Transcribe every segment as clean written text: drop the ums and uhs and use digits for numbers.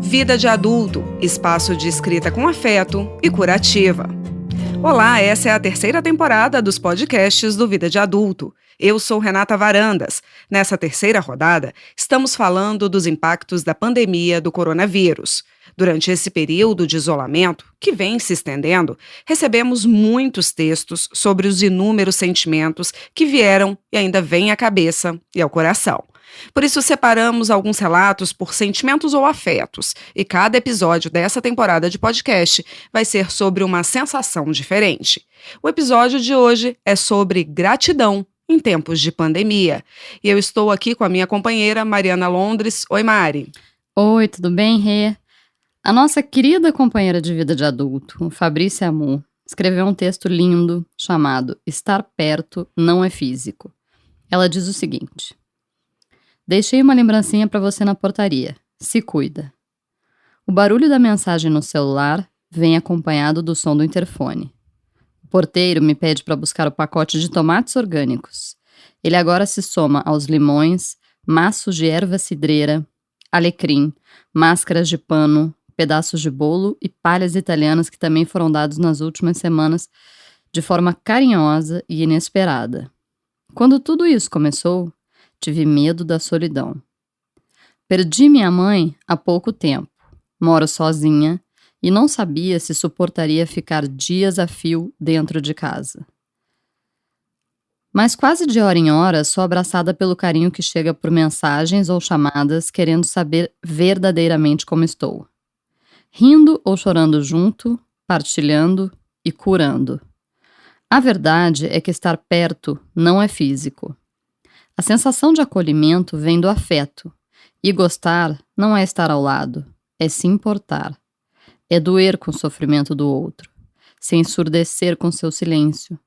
Vida de Adulto, espaço de escrita com afeto e curativa. Olá, essa é a terceira temporada dos podcasts do Vida de Adulto. Eu sou Renata Varandas. Nessa terceira rodada, estamos falando dos impactos da pandemia do coronavírus. Durante esse período de isolamento, que vem se estendendo, recebemos muitos textos sobre os inúmeros sentimentos que vieram e ainda vêm à cabeça e ao coração. Por isso, separamos alguns relatos por sentimentos ou afetos, e cada episódio dessa temporada de podcast vai ser sobre uma sensação diferente. O episódio de hoje é sobre gratidão em tempos de pandemia. E eu estou aqui com a minha companheira Mariana Londres. Oi, Mari. Oi, tudo bem, Rê? A nossa querida companheira de vida de adulto, Fabrícia Amu, escreveu um texto lindo chamado Estar Perto Não é Físico. Ela diz o seguinte: deixei uma lembrancinha para você na portaria. Se cuida. O barulho da mensagem no celular vem acompanhado do som do interfone. O porteiro me pede para buscar o pacote de tomates orgânicos. Ele agora se soma aos limões, maços de erva cidreira, alecrim, máscaras de pano, pedaços de bolo e palhas italianas que também foram dados nas últimas semanas de forma carinhosa e inesperada. Quando tudo isso começou, tive medo da solidão. Perdi minha mãe há pouco tempo. Moro sozinha e não sabia se suportaria ficar dias a fio dentro de casa. Mas quase de hora em hora sou abraçada pelo carinho que chega por mensagens ou chamadas querendo saber verdadeiramente como estou. Rindo ou chorando junto, partilhando e curando. A verdade é que estar perto não é físico. A sensação de acolhimento vem do afeto, e gostar não é estar ao lado, é se importar. É doer com o sofrimento do outro, se ensurdecer com seu silêncio,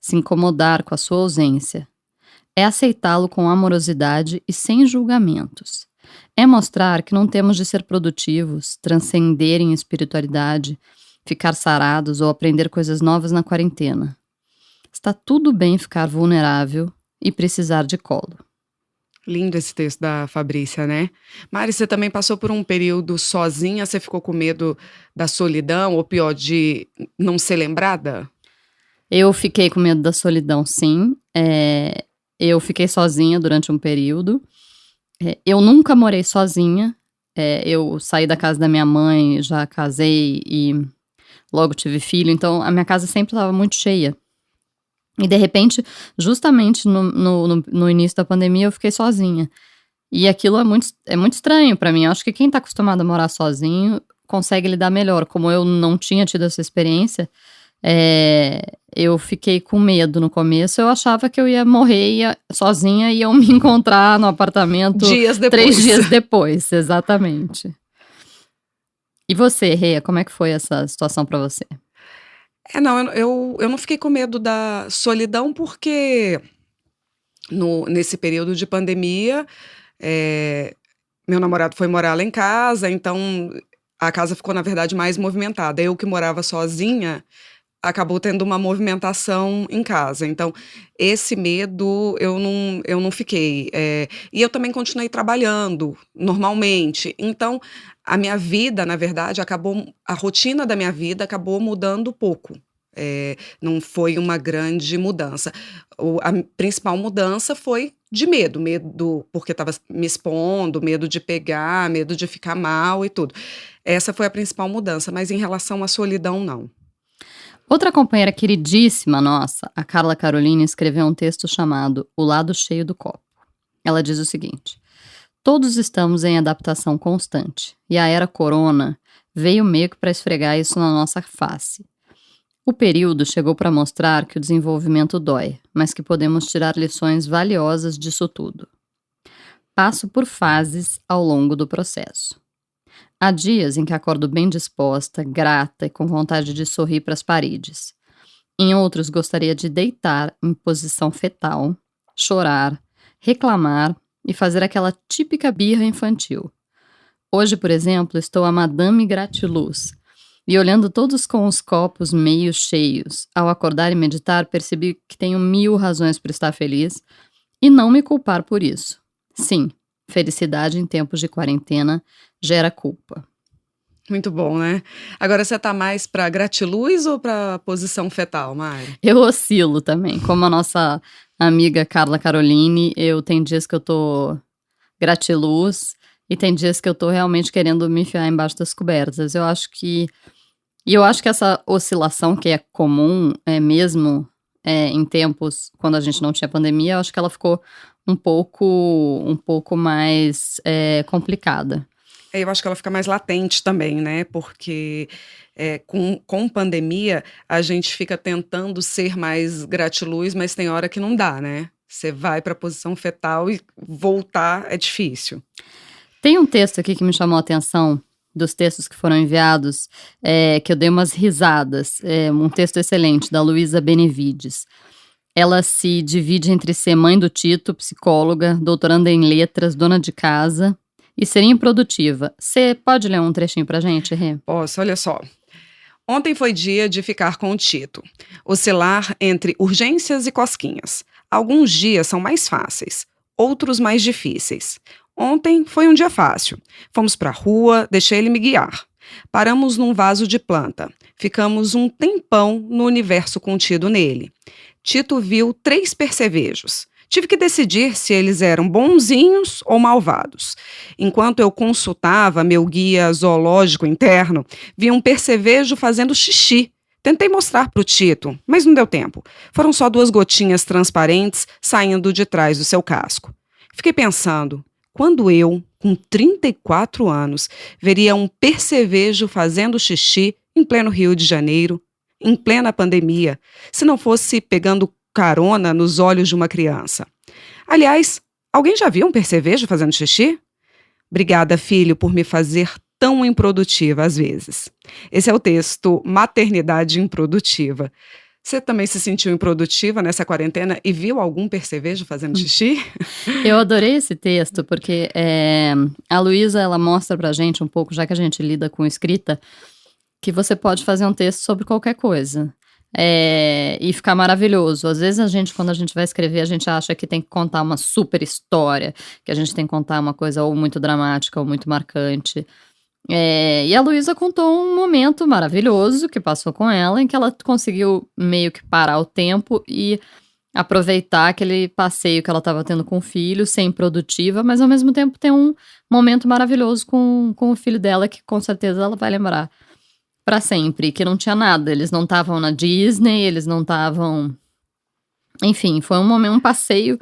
se incomodar com a sua ausência. É aceitá-lo com amorosidade e sem julgamentos. É mostrar que não temos de ser produtivos, transcender em espiritualidade, ficar sarados ou aprender coisas novas na quarentena. Está tudo bem ficar vulnerável e precisar de colo. Lindo esse texto da Fabrícia, né? Mari, você também passou por um período sozinha? Você ficou com medo da solidão, ou pior, de não ser lembrada? Eu fiquei com medo da solidão, sim. Eu fiquei sozinha durante um período. Eu nunca morei sozinha. Eu saí da casa da minha mãe, já casei e logo tive filho. Então, a minha casa sempre estava muito cheia. E, de repente, justamente no início da pandemia, eu fiquei sozinha. E aquilo é muito estranho pra mim. Eu acho que quem tá acostumado a morar sozinho consegue lidar melhor. Como eu não tinha tido essa experiência, eu fiquei com medo no começo. Eu achava que eu ia morrer sozinha e iam me encontrar no apartamento 3 dias depois. Exatamente. E você, Rê, como é que foi essa situação pra você? Não, eu não fiquei com medo da solidão porque nesse período de pandemia, meu namorado foi morar lá em casa, então a casa ficou, na verdade, mais movimentada. Eu que morava sozinha, acabou tendo uma movimentação em casa. Então, esse medo eu não fiquei. E eu também continuei trabalhando normalmente. Então, a minha vida, na verdade, a rotina da minha vida acabou mudando pouco. Não foi uma grande mudança. A principal mudança foi de medo porque estava me expondo, medo de pegar, medo de ficar mal e tudo. Essa foi a principal mudança, mas em relação à solidão, não. Outra companheira queridíssima nossa, a Carla Carolina, escreveu um texto chamado O Lado Cheio do Copo. Ela diz o seguinte: todos estamos em adaptação constante, e a era corona veio meio que para esfregar isso na nossa face. O período chegou para mostrar que o desenvolvimento dói, mas que podemos tirar lições valiosas disso tudo. Passo por fases ao longo do processo. Há dias em que acordo bem disposta, grata e com vontade de sorrir para as paredes. Em outros, gostaria de deitar em posição fetal, chorar, reclamar e fazer aquela típica birra infantil. Hoje, por exemplo, estou a Madame Gratiluz e olhando todos com os copos meio cheios. Ao acordar e meditar, percebi que tenho 1000 razões para estar feliz e não me culpar por isso. Sim, felicidade em tempos de quarentena gera culpa. Muito bom, né? Agora você tá mais pra gratiluz ou pra posição fetal, Mari? Eu oscilo também, como a nossa amiga Carla Caroline, eu tenho dias que eu tô gratiluz e tem dias que eu tô realmente querendo me enfiar embaixo das cobertas. Eu acho que essa oscilação que é comum, mesmo em tempos quando a gente não tinha pandemia, eu acho que ela ficou um pouco mais complicada. Eu acho que ela fica mais latente também, né? Porque com pandemia a gente fica tentando ser mais gratiluz, mas tem hora que não dá, né? Você vai para a posição fetal e voltar é difícil. Tem um texto aqui que me chamou a atenção, dos textos que foram enviados, que eu dei umas risadas. Um texto excelente, da Luísa Benevides. Ela se divide entre ser mãe do Tito, psicóloga, doutoranda em letras, dona de casa e ser improdutiva. Você pode ler um trechinho pra gente, Rê? Posso, olha só. Ontem foi dia de ficar com o Tito. Oscilar entre urgências e cosquinhas. Alguns dias são mais fáceis, outros mais difíceis. Ontem foi um dia fácil. Fomos para a rua, deixei ele me guiar. Paramos num vaso de planta. Ficamos um tempão no universo contido nele. Tito viu 3 percevejos. Tive que decidir se eles eram bonzinhos ou malvados. Enquanto eu consultava meu guia zoológico interno, vi um percevejo fazendo xixi. Tentei mostrar para o Tito, mas não deu tempo. Foram só 2 gotinhas transparentes saindo de trás do seu casco. Fiquei pensando, quando eu, com 34 anos, veria um percevejo fazendo xixi em pleno Rio de Janeiro, em plena pandemia, se não fosse pegando carona nos olhos de uma criança. Aliás, alguém já viu um percevejo fazendo xixi? Obrigada, filho, por me fazer tão improdutiva às vezes. Esse é o texto Maternidade Improdutiva. Você também se sentiu improdutiva nessa quarentena e viu algum percevejo fazendo xixi? Eu adorei esse texto, porque a Luísa, ela mostra pra gente um pouco, já que a gente lida com escrita, que você pode fazer um texto sobre qualquer coisa. E ficar maravilhoso. Às vezes quando a gente vai escrever, a gente acha que tem que contar uma super história, que a gente tem que contar uma coisa ou muito dramática ou muito marcante. E a Luísa contou um momento maravilhoso que passou com ela, em que ela conseguiu meio que parar o tempo e aproveitar aquele passeio que ela estava tendo com o filho, ser improdutiva, mas ao mesmo tempo ter um momento maravilhoso com o filho dela, que com certeza ela vai lembrar pra sempre, que não tinha nada. Eles não estavam na Disney, eles não estavam... Enfim, foi um passeio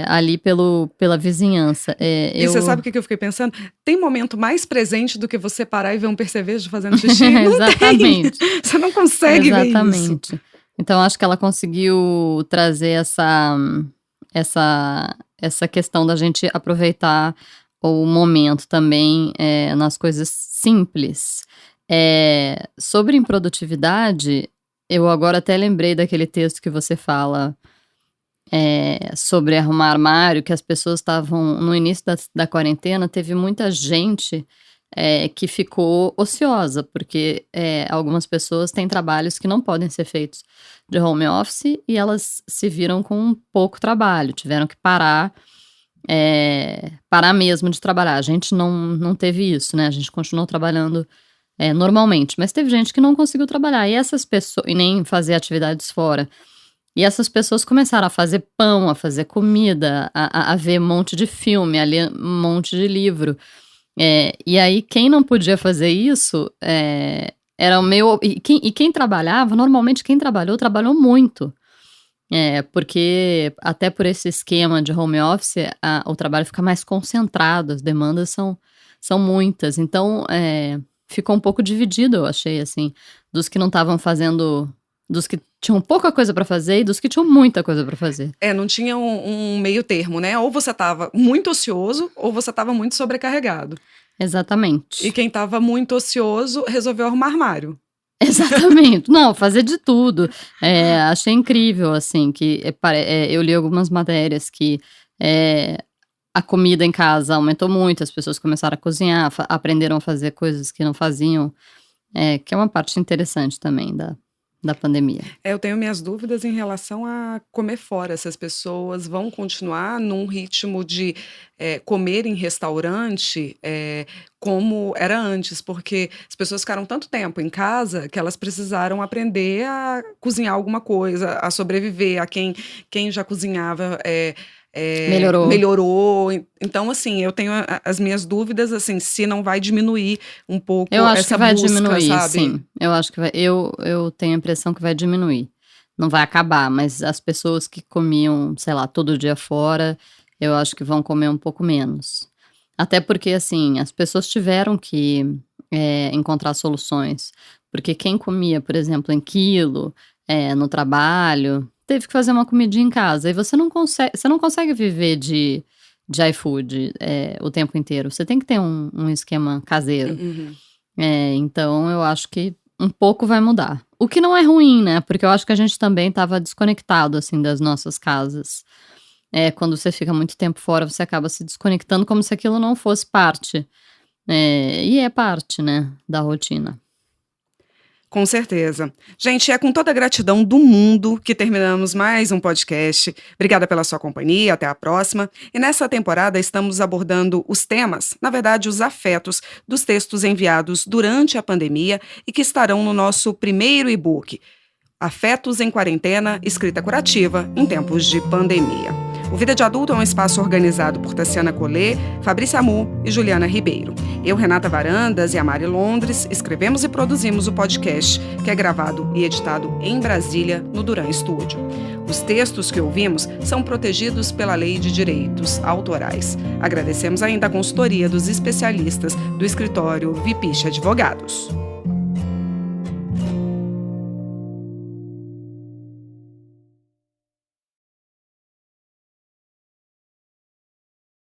ali pela vizinhança. E você sabe o que eu fiquei pensando? Tem momento mais presente do que você parar e ver um percevejo fazendo xixi? Não Exatamente. Tem. Você não consegue ver isso. Exatamente. Então, acho que ela conseguiu trazer essa questão da gente aproveitar o momento também nas coisas simples. Sobre improdutividade, eu agora até lembrei daquele texto que você fala sobre arrumar armário, que as pessoas estavam, no início da quarentena, teve muita gente que ficou ociosa, porque algumas pessoas têm trabalhos que não podem ser feitos de home office e elas se viram com pouco trabalho, tiveram que parar mesmo de trabalhar. A gente não teve isso, né? A gente continuou trabalhando normalmente, mas teve gente que não conseguiu trabalhar, e essas pessoas, e nem fazer atividades fora, e essas pessoas começaram a fazer pão, a fazer comida, a ver um monte de filme, a ler um monte de livro, e aí quem não podia fazer isso era o meu, e quem trabalhava, normalmente quem trabalhou muito, porque até por esse esquema de home office, o trabalho fica mais concentrado, as demandas são muitas, então ficou um pouco dividido, eu achei, assim, dos que não estavam fazendo, dos que tinham pouca coisa pra fazer e dos que tinham muita coisa pra fazer. Não tinha um meio termo, né? Ou você tava muito ocioso, ou você tava muito sobrecarregado. Exatamente. E quem tava muito ocioso resolveu arrumar armário. Exatamente. Não, fazer de tudo. Achei incrível, assim, que eu li algumas matérias que a comida em casa aumentou muito, as pessoas começaram a cozinhar, aprenderam a fazer coisas que não faziam, que é uma parte interessante também da pandemia. Eu tenho minhas dúvidas em relação a comer fora. Se as pessoas vão continuar num ritmo de comer em restaurante como era antes, porque as pessoas ficaram tanto tempo em casa que elas precisaram aprender a cozinhar alguma coisa, a sobreviver. A quem já cozinhava melhorou. Então, assim, eu tenho as minhas dúvidas, assim, se não vai diminuir um pouco Eu acho essa que vai busca, diminuir, sabe? sim. Eu acho que vai. Eu tenho a impressão que vai diminuir. Não vai acabar, mas as pessoas que comiam, sei lá, todo dia fora, eu acho que vão comer um pouco menos. Até porque, assim, as pessoas tiveram que encontrar soluções. Porque quem comia, por exemplo, em quilo, no trabalho, teve que fazer uma comidinha em casa. E você não consegue viver de iFood o tempo inteiro. Você tem que ter um esquema caseiro. Uhum. Então, eu acho que um pouco vai mudar. O que não é ruim, né? Porque eu acho que a gente também estava desconectado, assim, das nossas casas. Quando você fica muito tempo fora, você acaba se desconectando como se aquilo não fosse parte. E é parte, né, da rotina. Com certeza. Gente, é com toda a gratidão do mundo que terminamos mais um podcast. Obrigada pela sua companhia, até a próxima. E nessa temporada estamos abordando os temas, na verdade os afetos, dos textos enviados durante a pandemia e que estarão no nosso primeiro e-book, Afetos em Quarentena, Escrita Curativa em Tempos de Pandemia. O Vida de Adulto é um espaço organizado por Tassiana Collet, Fabrícia Amu e Juliana Ribeiro. Eu, Renata Varandas e a Mari Londres escrevemos e produzimos o podcast, que é gravado e editado em Brasília, no Duran Studio. Os textos que ouvimos são protegidos pela Lei de Direitos Autorais. Agradecemos ainda a consultoria dos especialistas do escritório Vipiche Advogados.